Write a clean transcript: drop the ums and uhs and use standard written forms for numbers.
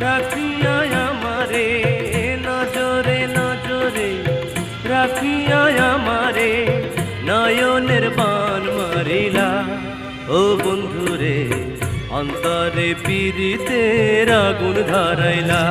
রাখিয়া আমারে নজরে নজরে, রাখিয়া আমারে নয়নের বান মারিলা। ও বন্ধুরে অন্তরে পীড়িতের আগুন ধরাইলা।